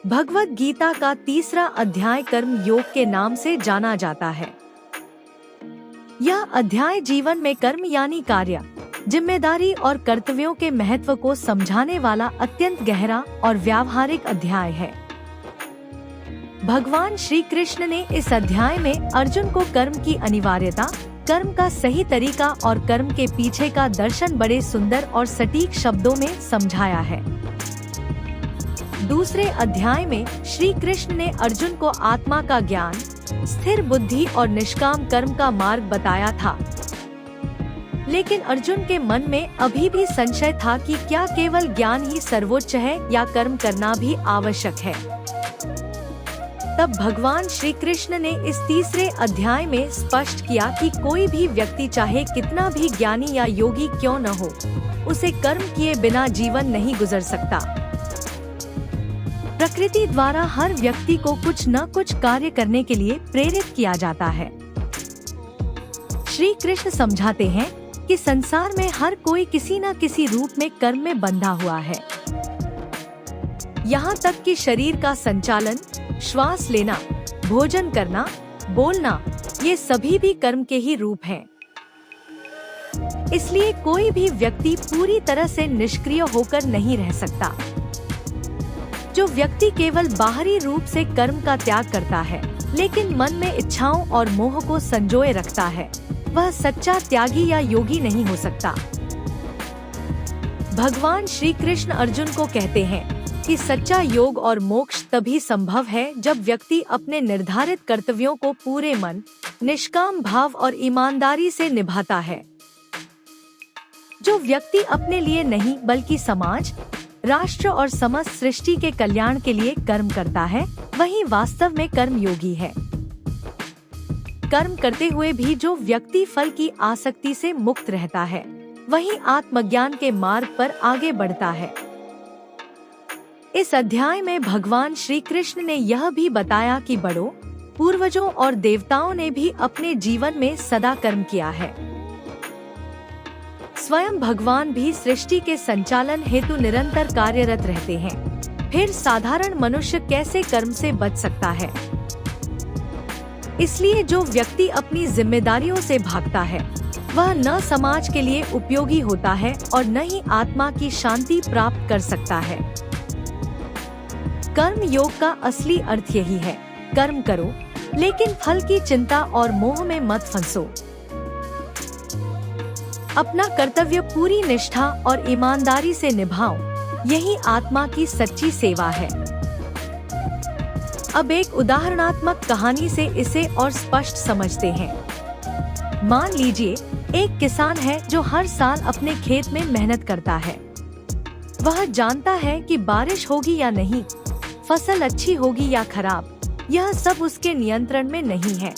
भगवद गीता का तीसरा अध्याय कर्म योग के नाम से जाना जाता है। यह अध्याय जीवन में कर्म यानी कार्य, जिम्मेदारी और कर्तव्यों के महत्व को समझाने वाला अत्यंत गहरा और व्यावहारिक अध्याय है। भगवान श्री कृष्ण ने इस अध्याय में अर्जुन को कर्म की अनिवार्यता, कर्म का सही तरीका और कर्म के पीछे का दर्शन बड़े सुंदर और सटीक शब्दों में समझाया है। दूसरे अध्याय में श्री कृष्ण ने अर्जुन को आत्मा का ज्ञान, स्थिर बुद्धि और निष्काम कर्म का मार्ग बताया था। लेकिन अर्जुन के मन में अभी भी संशय था कि क्या केवल ज्ञान ही सर्वोच्च है या कर्म करना भी आवश्यक है। तब भगवान श्री कृष्ण ने इस तीसरे अध्याय में स्पष्ट किया कि कोई भी व्यक्ति चाहे कितना भी ज्ञानी या योगी क्यों न हो, उसे कर्म किए बिना जीवन नहीं गुजर सकता। प्रकृति द्वारा हर व्यक्ति को कुछ न कुछ कार्य करने के लिए प्रेरित किया जाता है। श्री कृष्ण समझाते हैं कि संसार में हर कोई किसी न किसी रूप में कर्म में बंधा हुआ है। यहाँ तक कि शरीर का संचालन, श्वास लेना, भोजन करना, बोलना, ये सभी भी कर्म के ही रूप हैं। इसलिए कोई भी व्यक्ति पूरी तरह से निष्क्रिय होकर नहीं रह सकता। जो व्यक्ति केवल बाहरी रूप से कर्म का त्याग करता है, लेकिन मन में इच्छाओं और मोह को संजोए रखता है, वह सच्चा त्यागी या योगी नहीं हो सकता। भगवान श्री कृष्ण अर्जुन को कहते हैं कि सच्चा योग और मोक्ष तभी संभव है जब व्यक्ति अपने निर्धारित कर्तव्यों को पूरे मन, निष्काम भाव और ईमानदारी से निभाता है। जो व्यक्ति अपने लिए नहीं बल्कि समाज, राष्ट्र और समस्त सृष्टि के कल्याण के लिए कर्म करता है, वही वास्तव में कर्म योगी है। कर्म करते हुए भी जो व्यक्ति फल की आसक्ति से मुक्त रहता है, वही आत्मज्ञान के मार्ग पर आगे बढ़ता है। इस अध्याय में भगवान श्री कृष्ण ने यह भी बताया कि बड़ों, पूर्वजों और देवताओं ने भी अपने जीवन में सदा कर्म किया है। स्वयं भगवान भी सृष्टि के संचालन हेतु निरंतर कार्यरत रहते हैं। फिर साधारण मनुष्य कैसे कर्म से बच सकता है? इसलिए जो व्यक्ति अपनी जिम्मेदारियों से भागता है, वह न समाज के लिए उपयोगी होता है और न ही आत्मा की शांति प्राप्त कर सकता है। कर्म योग का असली अर्थ यही है, कर्म करो, लेकिन फल की चिंता और मोह में मत फंसो। अपना कर्तव्य पूरी निष्ठा और ईमानदारी से निभाओ, यही आत्मा की सच्ची सेवा है। अब एक उदाहरणात्मक कहानी से इसे और स्पष्ट समझते हैं। मान लीजिए एक किसान है जो हर साल अपने खेत में मेहनत करता है। वह जानता है कि बारिश होगी या नहीं, फसल अच्छी होगी या खराब, यह सब उसके नियंत्रण में नहीं है।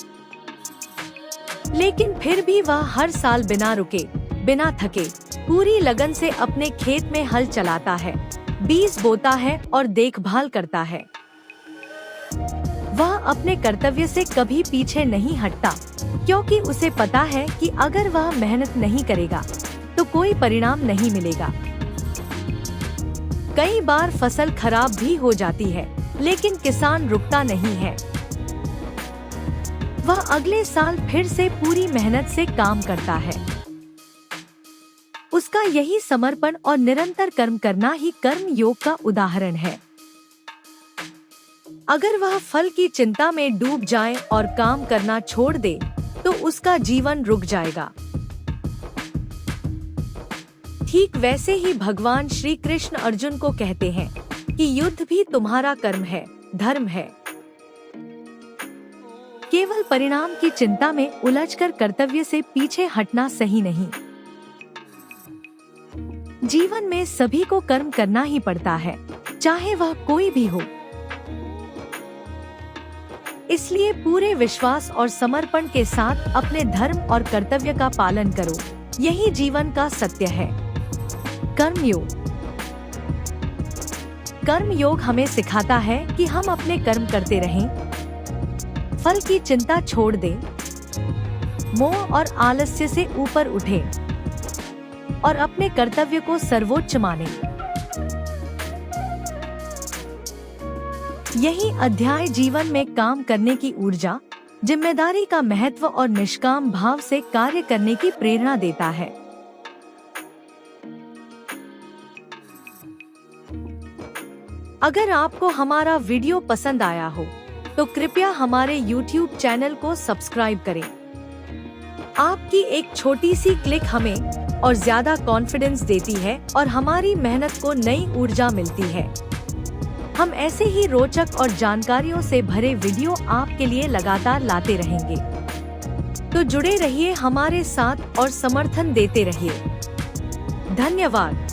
लेकिन फिर भी वह हर साल बिना रुके, बिना थके, पूरी लगन से अपने खेत में हल चलाता है, बीज बोता है और देखभाल करता है। वह अपने कर्तव्य से कभी पीछे नहीं हटता, क्योंकि उसे पता है कि अगर वह मेहनत नहीं करेगा तो कोई परिणाम नहीं मिलेगा। कई बार फसल खराब भी हो जाती है, लेकिन किसान रुकता नहीं है। वह अगले साल फिर से पूरी मेहनत से काम करता है। उसका यही समर्पण और निरंतर कर्म करना ही कर्म योग का उदाहरण है। अगर वह फल की चिंता में डूब जाए और काम करना छोड़ दे, तो उसका जीवन रुक जाएगा। ठीक वैसे ही भगवान श्री कृष्ण अर्जुन को कहते हैं कि युद्ध भी तुम्हारा कर्म है, धर्म है। केवल परिणाम की चिंता में उलझकर कर्तव्य से पीछे हटना सही नहीं। जीवन में सभी को कर्म करना ही पड़ता है, चाहे वह कोई भी हो। इसलिए पूरे विश्वास और समर्पण के साथ अपने धर्म और कर्तव्य का पालन करो, यही जीवन का सत्य है। कर्मयोग। कर्मयोग हमें सिखाता है कि हम अपने कर्म करते रहें, फल की चिंता छोड़ दें, मोह और आलस्य से ऊपर उठें और अपने कर्तव्य को सर्वोच्च मानें। यही अध्याय जीवन में काम करने की ऊर्जा, जिम्मेदारी का महत्व और निष्काम भाव से कार्य करने की प्रेरणा देता है। अगर आपको हमारा वीडियो पसंद आया हो तो कृपया हमारे YouTube चैनल को सब्सक्राइब करें। आपकी एक छोटी सी क्लिक हमें और ज्यादा कॉन्फिडेंस देती है और हमारी मेहनत को नई ऊर्जा मिलती है। हम ऐसे ही रोचक और जानकारियों से भरे वीडियो आपके लिए लगातार लाते रहेंगे। तो जुड़े रहिए हमारे साथ और समर्थन देते रहिए। धन्यवाद।